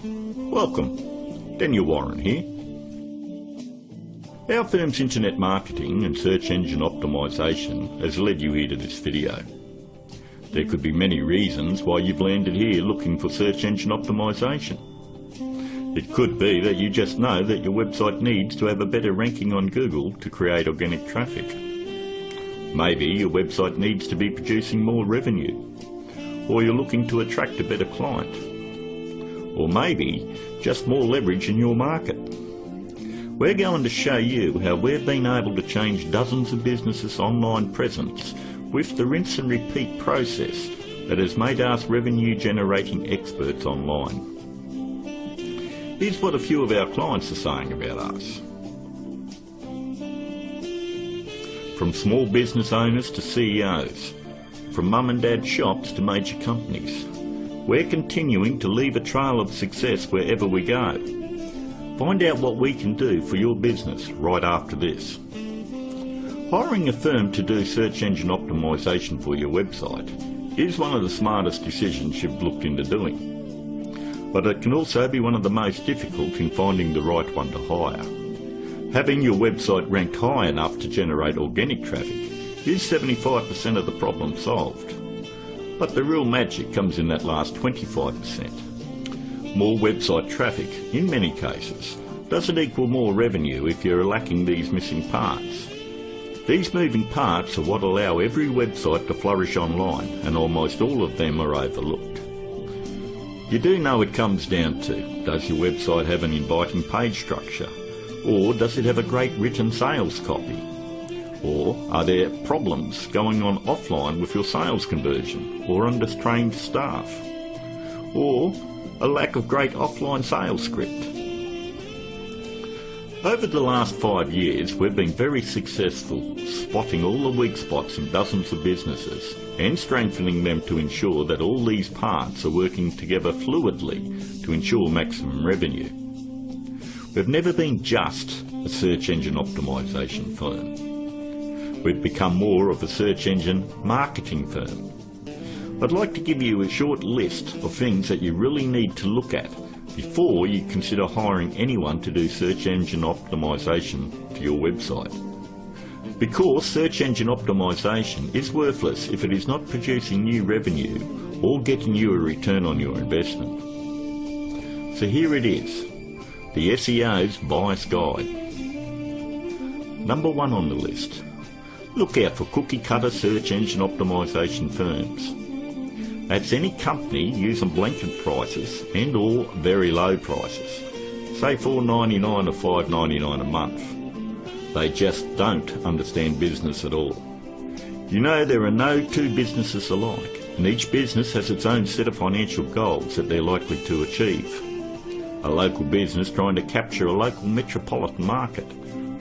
Welcome, Daniel Warren here. Our firm's internet marketing and search engine optimisation has led you here to this video. There could be many reasons why you've landed here looking for search engine optimisation. It could be that you just know that your website needs to have a better ranking on Google to create organic traffic. Maybe your website needs to be producing more revenue, or you're looking to attract a better client, or maybe just more leverage in your market. We're going to show you how we've been able to change dozens of businesses' online presence with the rinse and repeat process that has made us revenue generating experts online. Here's what a few of our clients are saying about us. From small business owners to CEOs, from mum and dad shops to major companies, we're continuing to leave a trail of success wherever we go. Find out what we can do for your business right after this. Hiring a firm to do search engine optimisation for your website is one of the smartest decisions you've looked into doing. But it can also be one of the most difficult in finding the right one to hire. Having your website ranked high enough to generate organic traffic is 75% of the problem solved. But the real magic comes in that last 25%. More website traffic, in many cases, doesn't equal more revenue if you're lacking these missing parts. These moving parts are what allow every website to flourish online, and almost all of them are overlooked. You do know it comes down to, does your website have an inviting page structure? Or does it have a great written sales copy? Or are there problems going on offline with your sales conversion, or undertrained staff? Or a lack of great offline sales script? Over the last 5 years, we've been very successful spotting all the weak spots in dozens of businesses and strengthening them to ensure that all these parts are working together fluidly to ensure maximum revenue. We've never been just a search engine optimisation firm. We've become more of a search engine marketing firm. I'd like to give you a short list of things that you really need to look at before you consider hiring anyone to do search engine optimisation for your website. Because search engine optimisation is worthless if it is not producing new revenue or getting you a return on your investment. So here it is, the SEO's Bias Guide. Number 1 on the list. Look out for cookie cutter search engine optimisation firms. That's any company using blanket prices and or very low prices, say $4.99 or $5.99 a month. They just don't understand business at all. You know, there are no two businesses alike, and each business has its own set of financial goals that they're likely to achieve. A local business trying to capture a local metropolitan market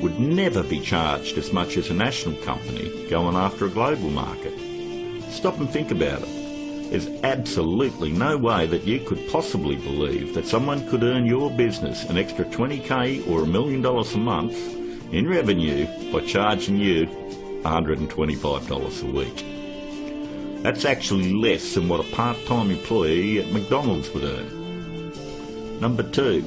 would never be charged as much as a national company going after a global market. Stop and think about it. There's absolutely no way that you could possibly believe that someone could earn your business an extra $20,000 or $1 million a month in revenue by charging you $125 a week. That's actually less than what a part-time employee at McDonald's would earn. Number 2.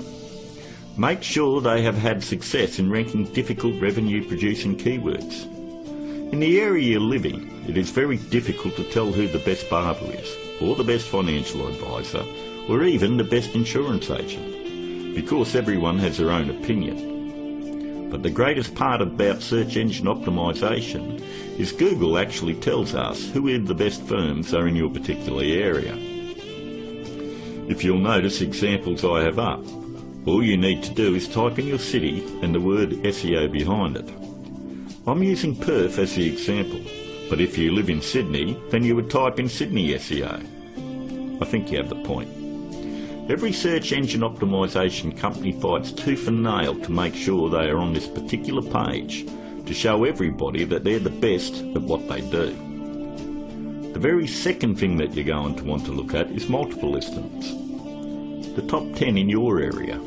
Make sure they have had success in ranking difficult revenue-producing keywords. In the area you live in, it is very difficult to tell who the best barber is, or the best financial advisor, or even the best insurance agent, because everyone has their own opinion. But the greatest part about search engine optimisation is Google actually tells us who the best firms are in your particular area. If you'll notice examples I have up, all you need to do is type in your city and the word SEO behind it. I'm using Perth as the example, but if you live in Sydney, then you would type in Sydney SEO. I think you have the point. Every search engine optimisation company fights tooth and nail to make sure they are on this particular page to show everybody that they're the best at what they do. The very second thing that you're going to want to look at is multiple listings. The top 10 in your area.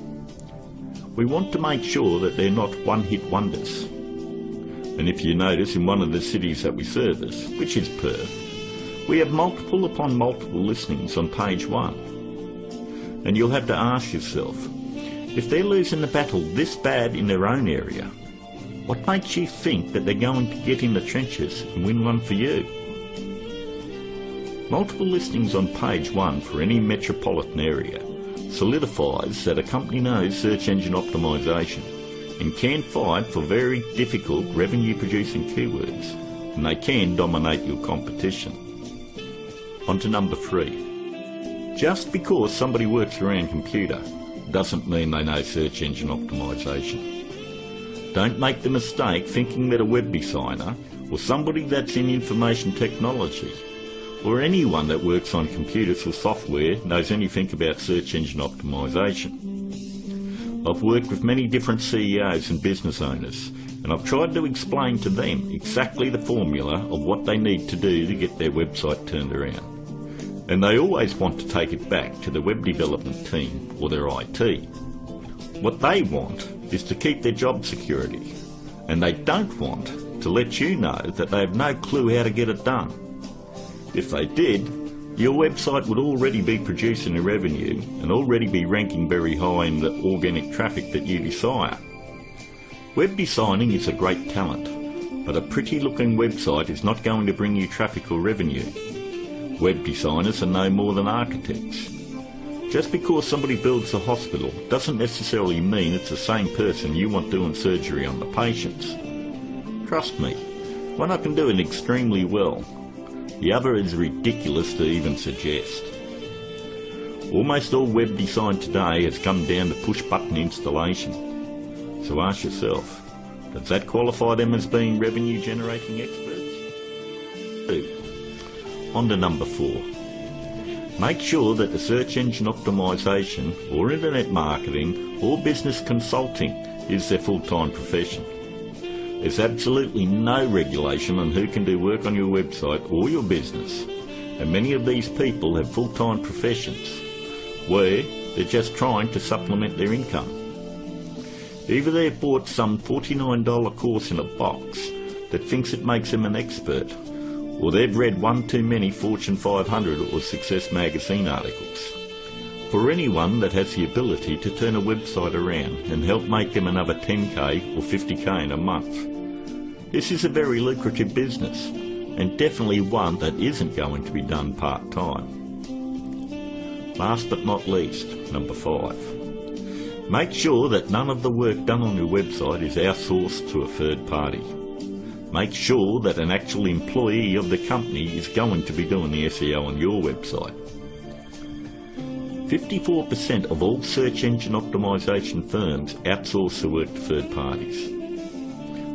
We want to make sure that they're not one-hit wonders. And if you notice, in one of the cities that we service, which is Perth, we have multiple upon multiple listings on page 1. And you'll have to ask yourself, if they're losing the battle this bad in their own area, what makes you think that they're going to get in the trenches and win one for you? Multiple listings on page 1 for any metropolitan area solidifies that a company knows search engine optimization and can fight for very difficult revenue-producing keywords, and they can dominate your competition. On to number 3. Just because somebody works around computer doesn't mean they know search engine optimization. Don't make the mistake thinking that a web designer or somebody that's in information technology or anyone that works on computers or software knows anything about search engine optimization. I've worked with many different CEOs and business owners, and I've tried to explain to them exactly the formula of what they need to do to get their website turned around. And they always want to take it back to the web development team or their IT. What they want is to keep their job security, and they don't want to let you know that they have no clue how to get it done. If they did, your website would already be producing a revenue and already be ranking very high in the organic traffic that you desire. Web designing is a great talent, but a pretty looking website is not going to bring you traffic or revenue. Web designers are no more than architects. Just because somebody builds a hospital doesn't necessarily mean it's the same person you want doing surgery on the patients. Trust me, one I can do it extremely well. The other is ridiculous to even suggest. Almost all web design today has come down to push-button installation. So ask yourself, does that qualify them as being revenue-generating experts? 2. On to number 4. Make sure that the search engine optimization or internet marketing or business consulting is their full-time profession. There's absolutely no regulation on who can do work on your website or your business, and many of these people have full-time professions where they're just trying to supplement their income. Either they've bought some $49 course in a box that thinks it makes them an expert, or they've read one too many Fortune 500 or Success magazine articles. For anyone that has the ability to turn a website around and help make them another 10k or 50k in a month, this is a very lucrative business, and definitely one that isn't going to be done part-time. Last but not least, number 5. Make sure that none of the work done on your website is outsourced to a third party. Make sure that an actual employee of the company is going to be doing the SEO on your website. 54% of all search engine optimization firms outsource the work to third parties.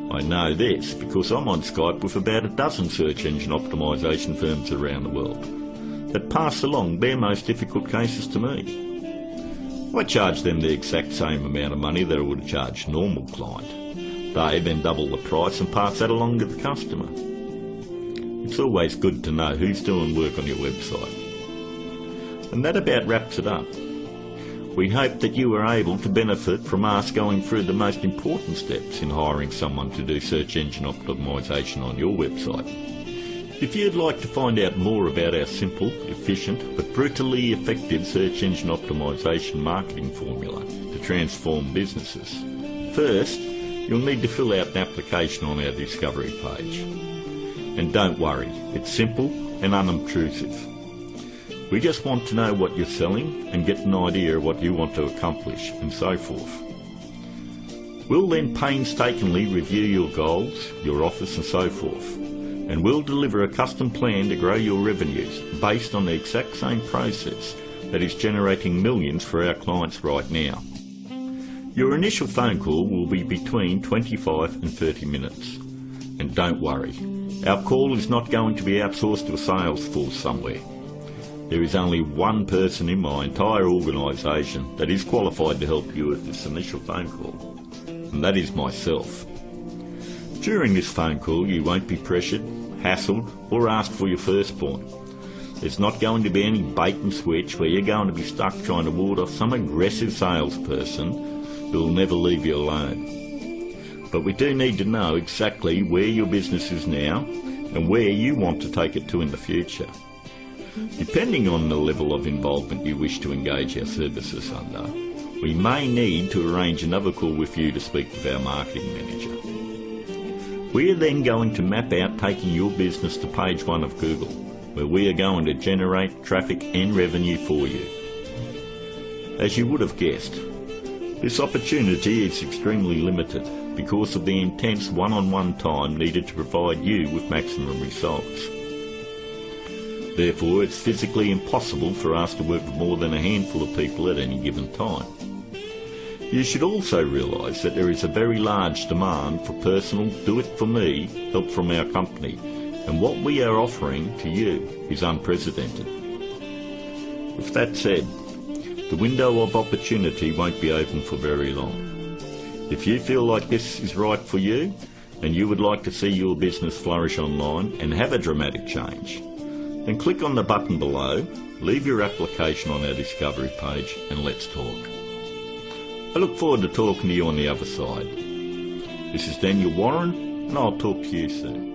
I know this because I'm on Skype with about a dozen search engine optimization firms around the world that pass along their most difficult cases to me. I charge them the exact same amount of money that I would charge a normal client. They then double the price and pass that along to the customer. It's always good to know who's doing work on your website. And that about wraps it up. We hope that you were able to benefit from us going through the most important steps in hiring someone to do search engine optimization on your website. If you'd like to find out more about our simple, efficient but brutally effective search engine optimization marketing formula to transform businesses, first you'll need to fill out an application on our discovery page. And don't worry, it's simple and unobtrusive. We just want to know what you're selling and get an idea of what you want to accomplish and so forth. We'll then painstakingly review your goals, your offers and so forth, and we'll deliver a custom plan to grow your revenues based on the exact same process that is generating millions for our clients right now. Your initial phone call will be between 25 and 30 minutes. And don't worry, our call is not going to be outsourced to a sales force somewhere. There is only one person in my entire organisation that is qualified to help you with this initial phone call, and that is myself. During this phone call you won't be pressured, hassled or asked for your firstborn. There's not going to be any bait and switch where you're going to be stuck trying to ward off some aggressive salesperson who will never leave you alone. But we do need to know exactly where your business is now and where you want to take it to in the future. Depending on the level of involvement you wish to engage our services under, we may need to arrange another call with you to speak with our marketing manager. We are then going to map out taking your business to page 1 of Google, where we are going to generate traffic and revenue for you. As you would have guessed, this opportunity is extremely limited because of the intense one-on-one time needed to provide you with maximum results. Therefore, it's physically impossible for us to work with more than a handful of people at any given time. You should also realise that there is a very large demand for personal do-it-for-me help from our company, and what we are offering to you is unprecedented. With that said, the window of opportunity won't be open for very long. If you feel like this is right for you, and you would like to see your business flourish online and have a dramatic change, then click on the button below, leave your application on our discovery page, and let's talk. I look forward to talking to you on the other side. This is Daniel Warren, and I'll talk to you soon.